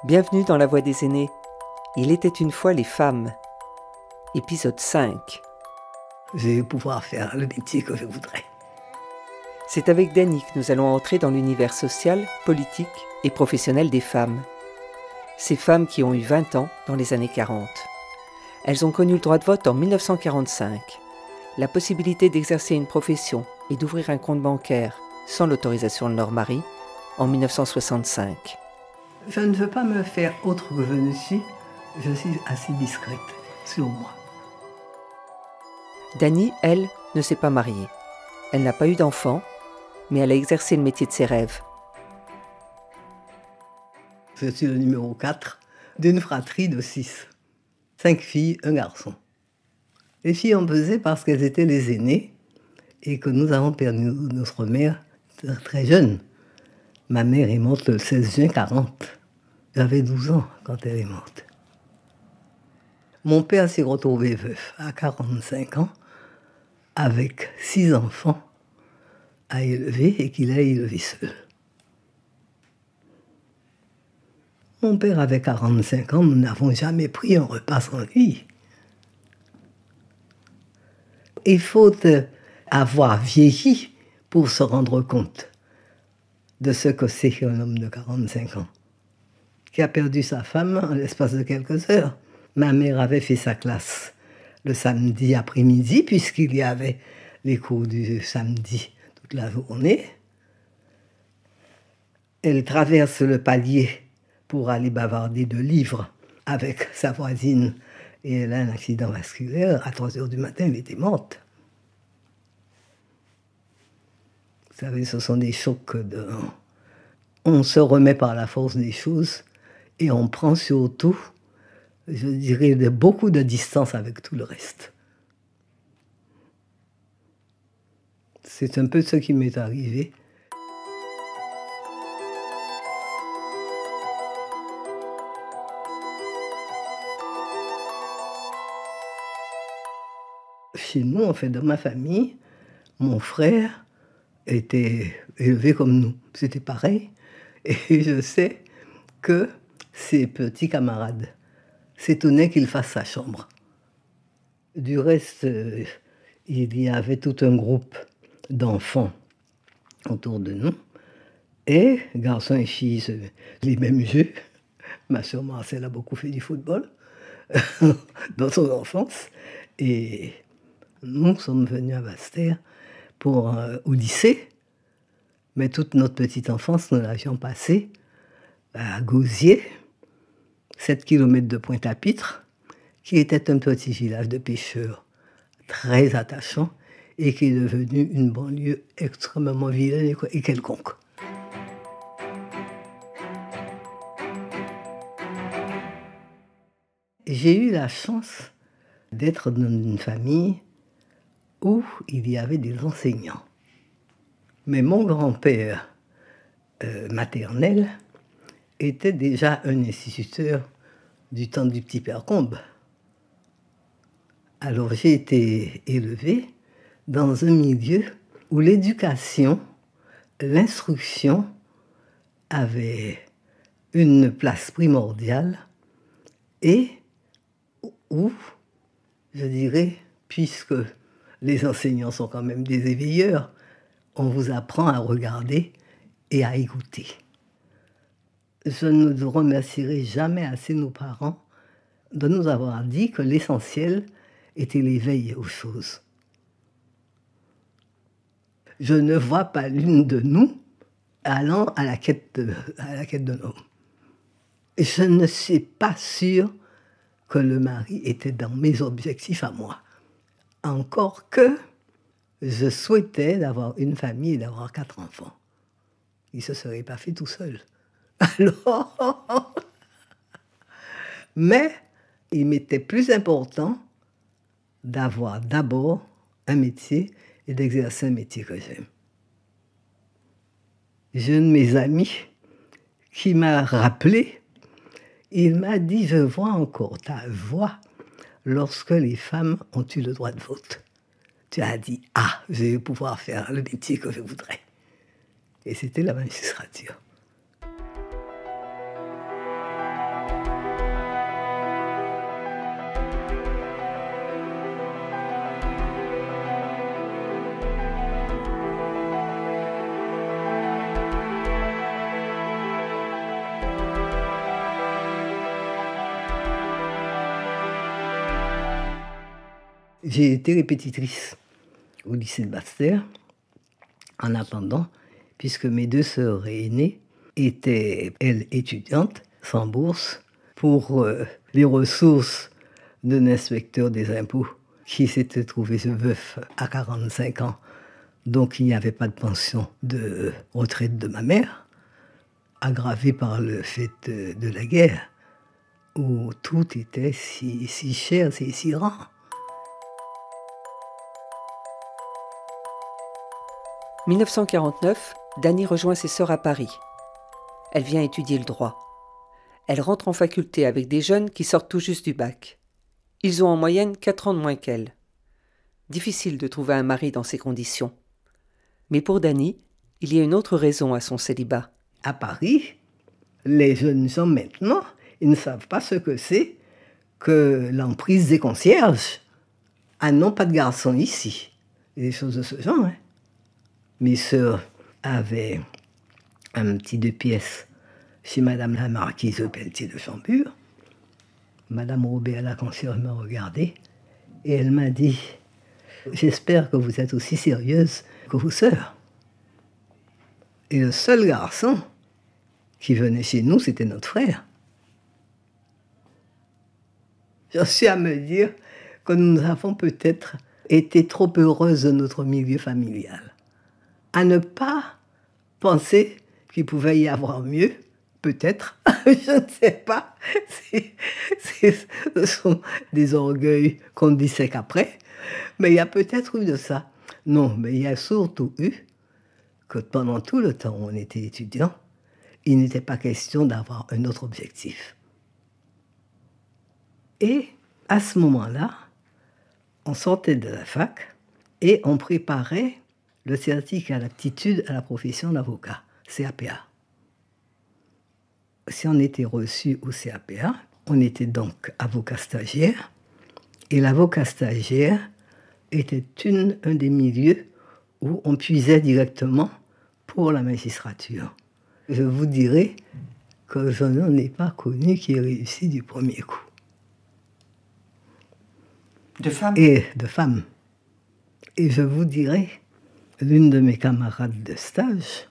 Bienvenue dans La Voix des aînés. Il était une fois les femmes. Épisode 5. Je vais pouvoir faire le métier que je voudrais. C'est avec Dany que nous allons entrer dans l'univers social, politique et professionnel des femmes. Ces femmes qui ont eu 20 ans dans les années 40. Elles ont connu le droit de vote en 1945, la possibilité d'exercer une profession et d'ouvrir un compte bancaire sans l'autorisation de leur mari en 1965. Je ne veux pas me faire autre que je ne suis. Je suis assez discrète sur moi. Dany, elle, ne s'est pas mariée. Elle n'a pas eu d'enfant, mais elle a exercé le métier de ses rêves. Je suis le numéro 4 d'une fratrie de 6. 5 filles, un garçon. Les filles ont pesé parce qu'elles étaient les aînées et que nous avons perdu notre mère très jeune. Ma mère est morte le 16 juin 40. J'avais 12 ans quand elle est morte. Mon père s'est retrouvé veuf à 45 ans avec 6 enfants à élever et qu'il a élevé seul. Mon père avait 45 ans, nous n'avons jamais pris un repas sans lui. Il faut avoir vieilli pour se rendre compte de ce que c'est qu'un homme de 45 ans, qui a perdu sa femme en l'espace de quelques heures. Ma mère avait fait sa classe le samedi après-midi, puisqu'il y avait les cours du samedi toute la journée. Elle traverse le palier pour aller bavarder de livres avec sa voisine et elle a un accident vasculaire. À 3 heures du matin, elle était morte. Vous savez, ce sont des chocs on se remet par la force des choses et on prend surtout, je dirais, beaucoup de distance avec tout le reste. C'est un peu ce qui m'est arrivé. Chez nous, en fait, dans ma famille, mon frère était élevé comme nous. C'était pareil. Et je sais que ses petits camarades s'étonnaient qu'il fasse sa chambre. Du reste, il y avait tout un groupe d'enfants autour de nous. Et garçons et filles, les mêmes jeux. Ma sœur Marcelle a beaucoup fait du football dans son enfance. Et nous sommes venus à Basse-Terre au lycée. Mais toute notre petite enfance, nous l'avions passée à Gosier, 7 km de Pointe-à-Pitre, qui était un petit village de pêcheurs très attachant et qui est devenu une banlieue extrêmement vilaine et quelconque. J'ai eu la chance d'être dans une famille où il y avait des enseignants. Mais mon grand-père maternel était déjà un instituteur du temps du petit père Combe. Alors j'ai été élevée dans un milieu où l'éducation, l'instruction avaient une place primordiale et où, je dirais, puisque les enseignants sont quand même des éveilleurs, on vous apprend à regarder et à écouter. Je ne remercierai jamais assez nos parents de nous avoir dit que l'essentiel était l'éveil aux choses. Je ne vois pas l'une de nous allant à la quête d'un homme. Je ne suis pas sûre que le mari était dans mes objectifs à moi. Encore que je souhaitais d'avoir une famille et d'avoir 4 enfants. Il ne se serait pas fait tout seul. Alors, mais il m'était plus important d'avoir d'abord un métier et d'exercer un métier que j'aime. J'ai un de mes amis qui m'a rappelé, il m'a dit, je vois encore ta voix lorsque les femmes ont eu le droit de vote. Tu as dit, ah, je vais pouvoir faire le métier que je voudrais. Et c'était la magistrature. j'ai été répétitrice au lycée de Basse-Terre en attendant, puisque mes 2 sœurs aînées étaient, elles, étudiantes, sans bourse, pour les ressources d'un inspecteur des impôts qui s'était trouvé veuf à 45 ans. Donc il n'y avait pas de pension de retraite de ma mère, aggravée par le fait de la guerre, où tout était si cher, si rare. 1949, Dany rejoint ses sœurs à Paris. Elle vient étudier le droit. Elle rentre en faculté avec des jeunes qui sortent tout juste du bac. Ils ont en moyenne 4 ans de moins qu'elle. Difficile de trouver un mari dans ces conditions. Mais pour Dany, il y a une autre raison à son célibat. À Paris, les jeunes gens maintenant, ils ne savent pas ce que c'est que l'emprise des concierges. Ah non, pas de garçon ici. Des choses de ce genre. Hein. Mes sœurs avaient un petit 2 pièces chez Madame la Marquise Pelletier de Chambure. Madame Robert, la concierge, m'a regardée et elle m'a dit « J'espère que vous êtes aussi sérieuse que vos sœurs. » Et le seul garçon qui venait chez nous, c'était notre frère. J'en suis à me dire que nous avons peut-être été trop heureuses de notre milieu familial, à ne pas penser qu'il pouvait y avoir mieux, peut-être, je ne sais pas. Ce sont des orgueils qu'on dissèque après, mais il y a peut-être eu de ça. Non, mais il y a surtout eu que pendant tout le temps où on était étudiant, il n'était pas question d'avoir un autre objectif. Et à ce moment-là, on sortait de la fac et on préparait le certificat d'aptitude à la profession d'avocat, CAPA. Si on était reçu au CAPA, on était donc avocat stagiaire, et l'avocat stagiaire était un des milieux où on puisait directement pour la magistrature. Je vous dirais que je n'en ai pas connu qui ait réussi du premier coup. De femmes ? Et de femmes. Et je vous dirais, l'une de mes camarades de stage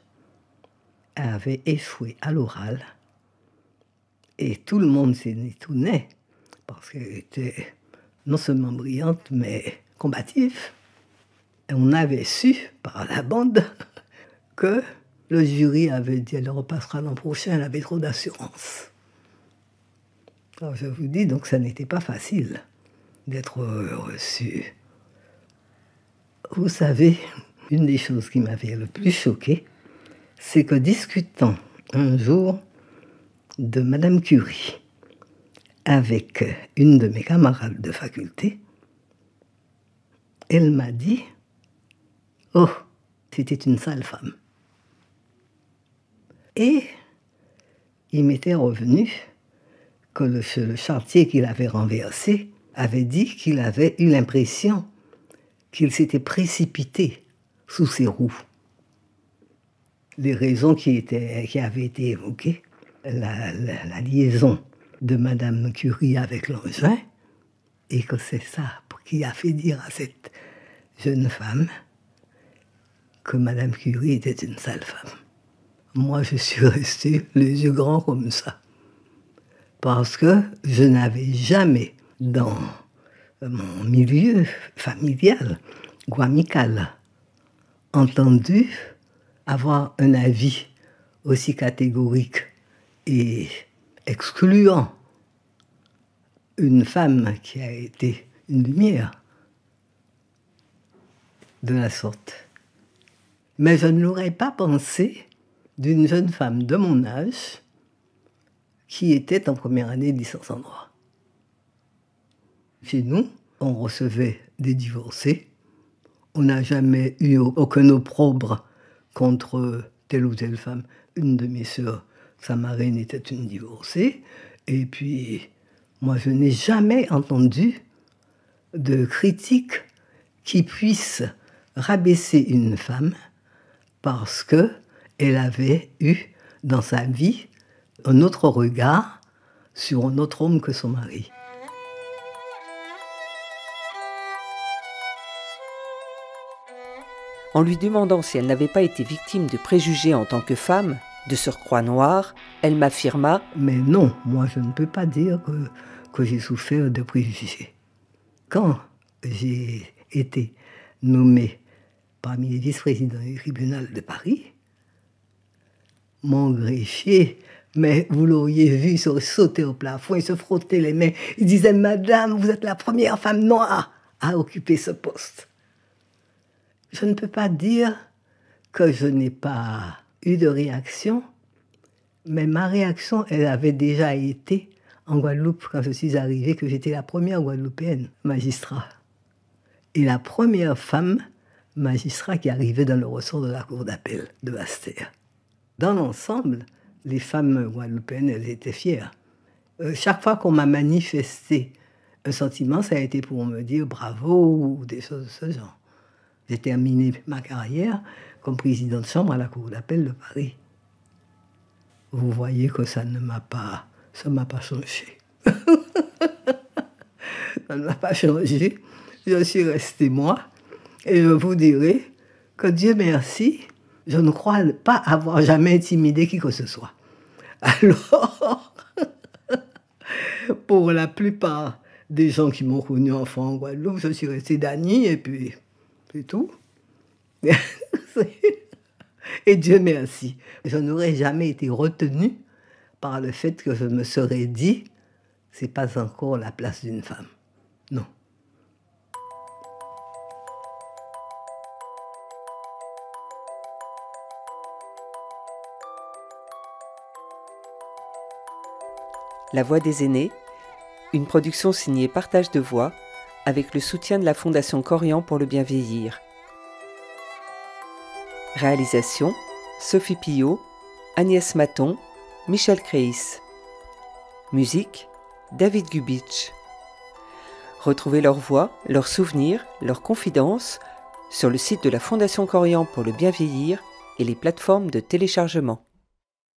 avait échoué à l'oral. Et tout le monde s'en étonnait, parce qu'elle était non seulement brillante, mais combative. Et on avait su, par la bande, que le jury avait dit « elle repassera l'an prochain, elle avait trop d'assurance ». Alors je vous dis, donc ça n'était pas facile d'être reçu. Vous savez, une des choses qui m'avait le plus choquée, c'est que discutant un jour de Madame Curie avec une de mes camarades de faculté, elle m'a dit « Oh, c'était une sale femme ». Et il m'était revenu que le charretier qu'il avait renversé avait dit qu'il avait eu l'impression qu'il s'était précipité sous ses roues. Les raisons qui avaient été évoquées, la liaison de Madame Curie avec l'engin, et que c'est ça qui a fait dire à cette jeune femme que Madame Curie était une sale femme. Moi, je suis restée les yeux grands comme ça, parce que je n'avais jamais, dans mon milieu familial ou amical, entendu avoir un avis aussi catégorique et excluant une femme qui a été une lumière de la sorte. Mais je ne l'aurais pas pensé d'une jeune femme de mon âge qui était en première année de licence en droit. Chez nous, on recevait des divorcés. On n'a jamais eu aucun opprobre contre telle ou telle femme. Une de mes sœurs, sa marraine, était une divorcée. Et puis, moi, je n'ai jamais entendu de critique qui puisse rabaisser une femme parce qu'elle avait eu dans sa vie un autre regard sur un autre homme que son mari. En lui demandant si elle n'avait pas été victime de préjugés en tant que femme, de surcroît noire, elle m'affirma « Mais non, moi je ne peux pas dire que j'ai souffert de préjugés. Quand j'ai été nommée parmi les vice-présidents du tribunal de Paris, mon greffier, mais vous l'auriez vu, il se sauter au plafond, il se frottait les mains, il disait « Madame, vous êtes la première femme noire à occuper ce poste ». Je ne peux pas dire que je n'ai pas eu de réaction, mais ma réaction, elle avait déjà été en Guadeloupe quand je suis arrivée, que j'étais la première Guadeloupéenne magistrat. Et la première femme magistrat qui arrivait dans le ressort de la cour d'appel de Basse-Terre. Dans l'ensemble, les femmes guadeloupéennes, elles étaient fières. Chaque fois qu'on m'a manifesté un sentiment, ça a été pour me dire bravo ou des choses de ce genre. J'ai terminé ma carrière comme président de chambre à la cour d'appel de Paris. Vous voyez que ça ne m'a pas changé. Ça ne m'a pas changé. Je suis restée moi. Et je vous dirai que Dieu merci, je ne crois pas avoir jamais intimidé qui que ce soit. Alors, pour la plupart des gens qui m'ont connu enfant en Guadeloupe, je suis restée Dany et puis c'est tout. Et Dieu merci, je n'aurais jamais été retenue par le fait que je me serais dit « c'est pas encore la place d'une femme ». Non. La Voix des aînés, une production signée Partage de Voix, avec le soutien de la Fondation Corian pour le bien vieillir. Réalisation, Sophie Pillot, Agnès Maton, Michel Créis. Musique, David Gubitsch. Retrouvez leurs voix, leurs souvenirs, leurs confidences sur le site de la Fondation Corian pour le bien vieillir et les plateformes de téléchargement.